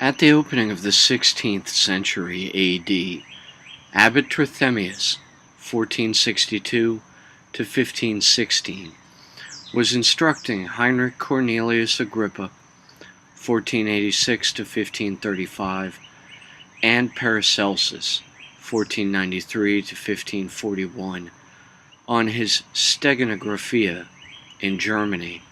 At the opening of the 16th century A.D., Abbot Trithemius, 1462 to 1516, was instructing Heinrich Cornelius Agrippa, 1486 to 1535, and Paracelsus, 1493 to 1541, on his Steganographia in Germany,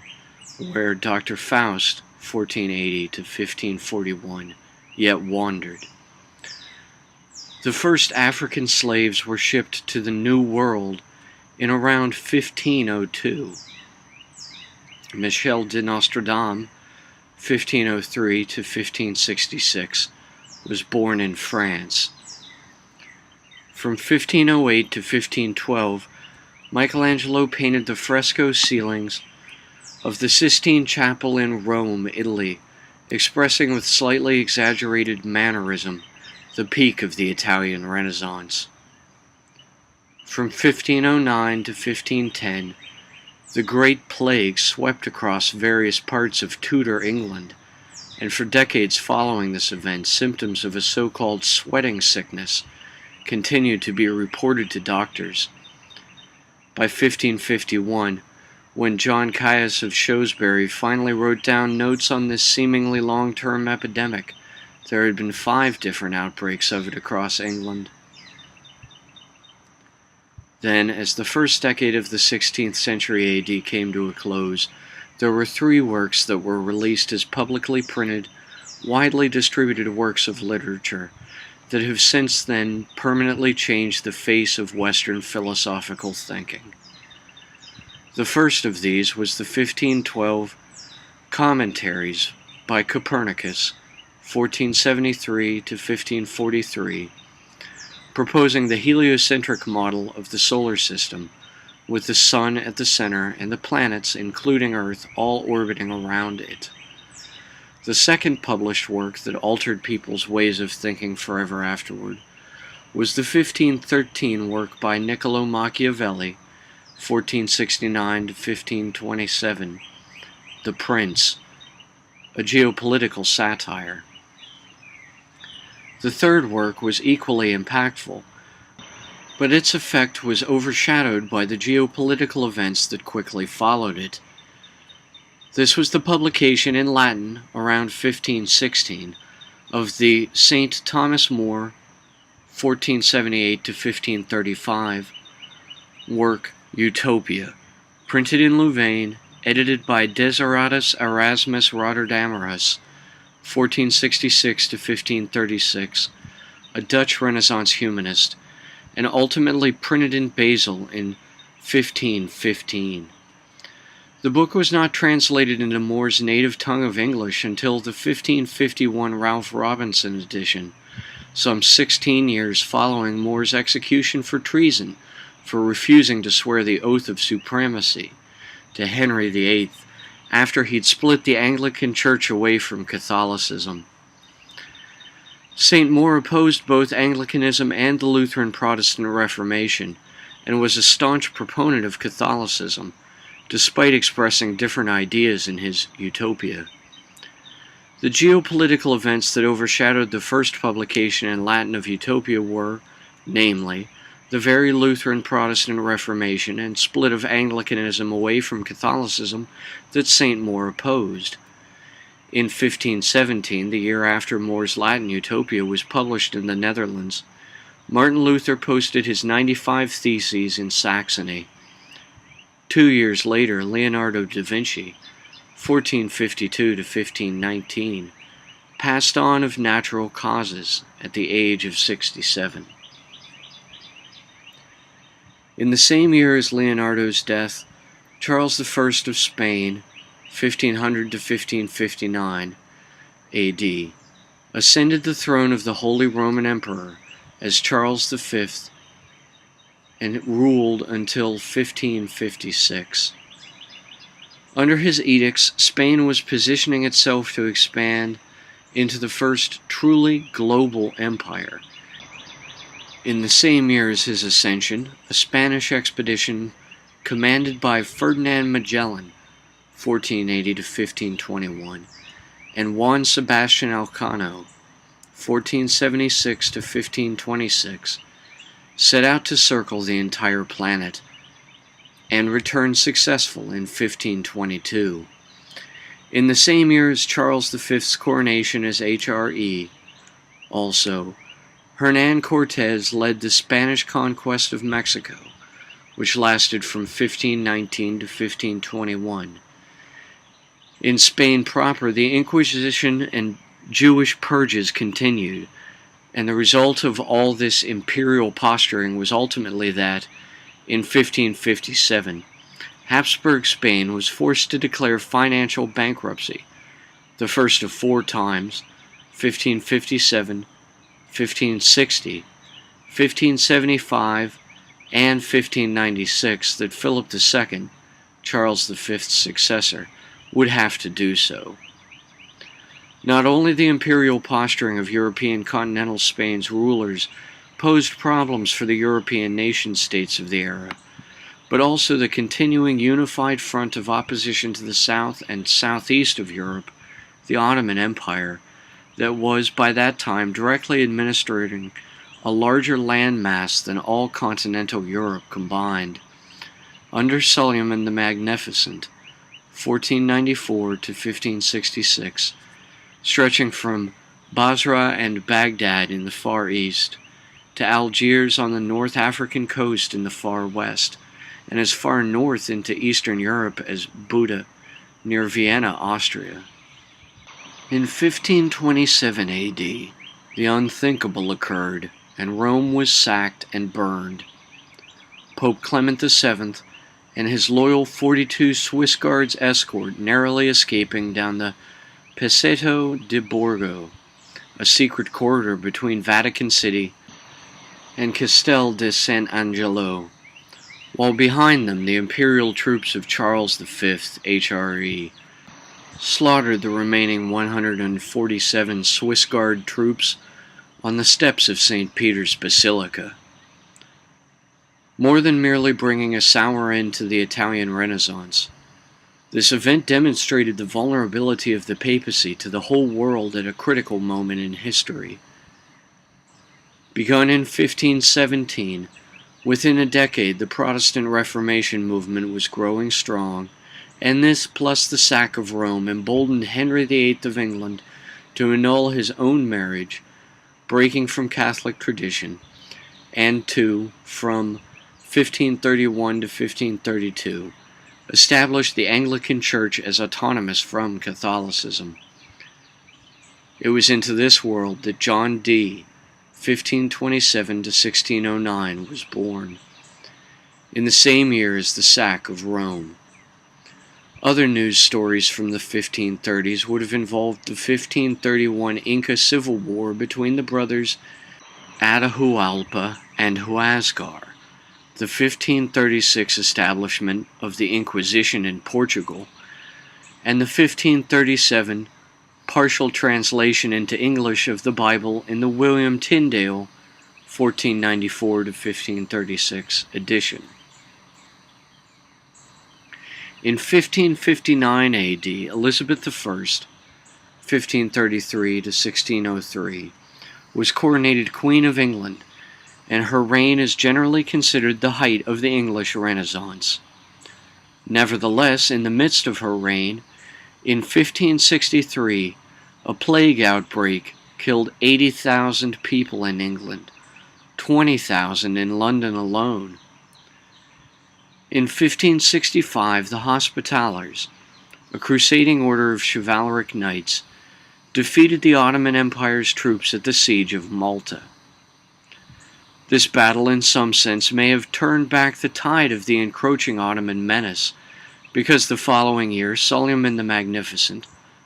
where Dr. Faust, 1480 to 1541, yet wandered. The first African slaves were shipped to the New World in around 1502. Michel de Nostradam, 1503 to 1566, was born in France. From 1508 to 1512, Michelangelo painted the fresco ceilings of the Sistine Chapel in Rome, Italy, expressing with slightly exaggerated mannerism the peak of the Italian Renaissance. From 1509 to 1510, the Great Plague swept across various parts of Tudor England, and for decades following this event, symptoms of a so-called sweating sickness continued to be reported to doctors. By 1551, when John Caius of Shrewsbury finally wrote down notes on this seemingly long-term epidemic, there had been 5 different outbreaks of it across England. Then, as the first decade of the 16th century AD came to a close, there were 3 works that were released as publicly printed, widely distributed works of literature that have since then permanently changed the face of Western philosophical thinking. The first of these was the 1512 Commentaries by Copernicus, 1473 to 1543, proposing the heliocentric model of the solar system, with the Sun at the center and the planets, including Earth, all orbiting around it. The second published work that altered people's ways of thinking forever afterward was the 1513 work by Niccolo Machiavelli, 1469 to 1527, The Prince, a geopolitical satire. The third work was equally impactful, but its effect was overshadowed by the geopolitical events that quickly followed it. This was the publication in Latin around 1516 of the St. Thomas More, 1478 to 1535, work Utopia, printed in Louvain, edited by Desideratus Erasmus Rotterdamerus, 1466 to 1536, a Dutch Renaissance humanist, and ultimately printed in Basel in 1515. The book was not translated into More's native tongue of English until the 1551 Ralph Robinson edition, some 16 years following More's execution for treason for refusing to swear the oath of supremacy to Henry VIII after he'd split the Anglican Church away from Catholicism. St. More opposed both Anglicanism and the Lutheran Protestant Reformation, and was a staunch proponent of Catholicism, despite expressing different ideas in his Utopia. The geopolitical events that overshadowed the first publication in Latin of Utopia were, namely, the very Lutheran Protestant Reformation and split of Anglicanism away from Catholicism that St. More opposed. In 1517, the year after More's Latin Utopia was published in the Netherlands, Martin Luther posted his 95 Theses in Saxony. 2 years later, Leonardo da Vinci, 1452 to 1519, passed on of natural causes at the age of 67. In the same year as Leonardo's death, Charles I of Spain, 1500 to 1559 A.D., ascended the throne of the Holy Roman Emperor as Charles V and ruled until 1556. Under his edicts, Spain was positioning itself to expand into the first truly global empire. In the same year as his ascension, a Spanish expedition commanded by Ferdinand Magellan, 1480 to 1521, and Juan Sebastian Elcano, 1476 to 1526, set out to circle the entire planet and returned successful in 1522. In the same year as Charles V's coronation as HRE, also, Hernán Cortés led the Spanish conquest of Mexico, which lasted from 1519 to 1521. In Spain proper, the Inquisition and Jewish purges continued, and the result of all this imperial posturing was ultimately that, in 1557, Habsburg Spain was forced to declare financial bankruptcy, the first of 4 times, 1557, 1560, 1575, and 1596, that Philip II, Charles V's successor, would have to do so. Not only the imperial posturing of European continental Spain's rulers posed problems for the European nation-states of the era, but also the continuing unified front of opposition to the south and southeast of Europe, the Ottoman Empire, that was by that time directly administering a larger landmass than all continental Europe combined. Under Suleiman the Magnificent, 1494 to 1566, stretching from Basra and Baghdad in the far east, to Algiers on the North African coast in the far west, and as far north into Eastern Europe as Buda, near Vienna, Austria. In 1527 AD, the unthinkable occurred, and Rome was sacked and burned. Pope Clement VII and his loyal 42 Swiss Guards escort narrowly escaping down the Passetto di Borgo, a secret corridor between Vatican City and Castel di Sant'Angelo, while behind them the imperial troops of Charles V, HRE, slaughtered the remaining 147 Swiss Guard troops on the steps of St. Peter's Basilica. More than merely bringing a sour end to the Italian Renaissance, this event demonstrated the vulnerability of the papacy to the whole world at a critical moment in history. Begun in 1517, within a decade the Protestant Reformation movement was growing strong, and this, plus the sack of Rome, emboldened Henry VIII of England to annul his own marriage, breaking from Catholic tradition, and to, from 1531 to 1532, establish the Anglican Church as autonomous from Catholicism. It was into this world that John Dee, 1527 to 1609, was born, in the same year as the sack of Rome. Other news stories from the 1530s would have involved the 1531 Inca civil war between the brothers Atahualpa and Huascar, the 1536 establishment of the Inquisition in Portugal, and the 1537 partial translation into English of the Bible in the William Tyndale 1494 to 1536 edition. In 1559 AD, Elizabeth I, 1533 to 1603, was coronated Queen of England, and her reign is generally considered the height of the English Renaissance. Nevertheless, in the midst of her reign, in 1563, a plague outbreak killed 80,000 people in England, 20,000 in London alone. In 1565, the Hospitallers, a crusading order of chivalric knights, defeated the Ottoman Empire's troops at the siege of Malta. This battle, in some sense, may have turned back the tide of the encroaching Ottoman menace, because the following year, Suleiman the Magnificent,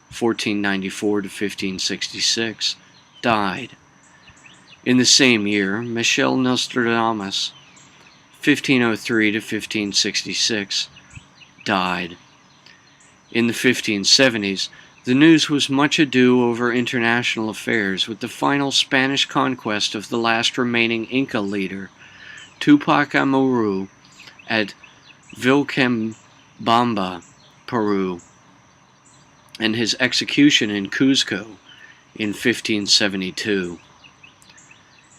1494 to 1566, died. In the same year, Michel Nostradamus, 1503 to 1566, died. In the 1570s, the news was much ado over international affairs with the final Spanish conquest of the last remaining Inca leader, Tupac Amaru, at Vilcabamba, Peru. and his execution in Cuzco in 1572.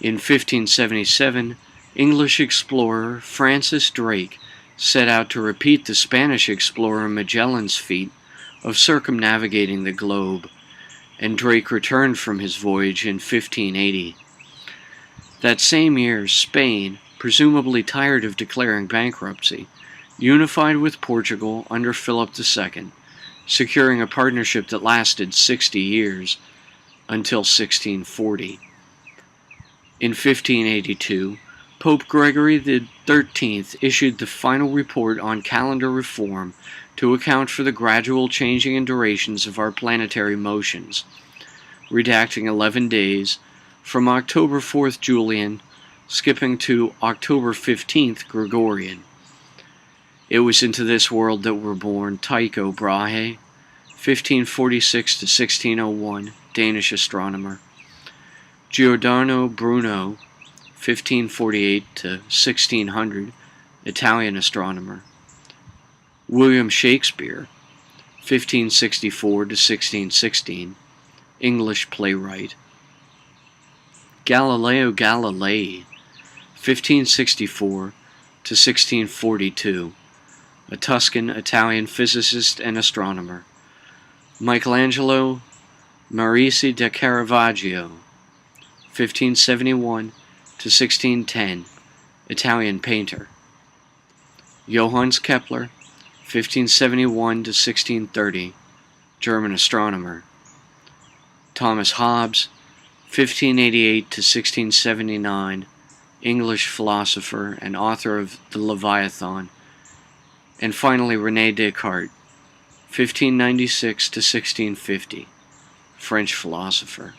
In 1577, English explorer Francis Drake set out to repeat the Spanish explorer Magellan's feat of circumnavigating the globe, and Drake returned from his voyage in 1580. That same year, Spain, presumably tired of declaring bankruptcy, unified with Portugal under Philip II, securing a partnership that lasted 60 years, until 1640. In 1582, Pope Gregory XIII issued the final report on calendar reform to account for the gradual changing in durations of our planetary motions, redacting 11 days from October 4th Julian, skipping to October 15th Gregorian. It was into this world that were born Tycho Brahe, 1546 to 1601, Danish astronomer; Giordano Bruno, 1548 to 1600, Italian astronomer; William Shakespeare, 1564 to 1616, English playwright; Galileo Galilei, 1564 to 1642, a Tuscan Italian physicist and astronomer; Michelangelo Merisi da Caravaggio, 1571 to 1610, Italian painter; Johannes Kepler, 1571 to 1630, German astronomer; Thomas Hobbes, 1588 to 1679, English philosopher and author of The Leviathan; and finally René Descartes, 1596 to 1650, French philosopher.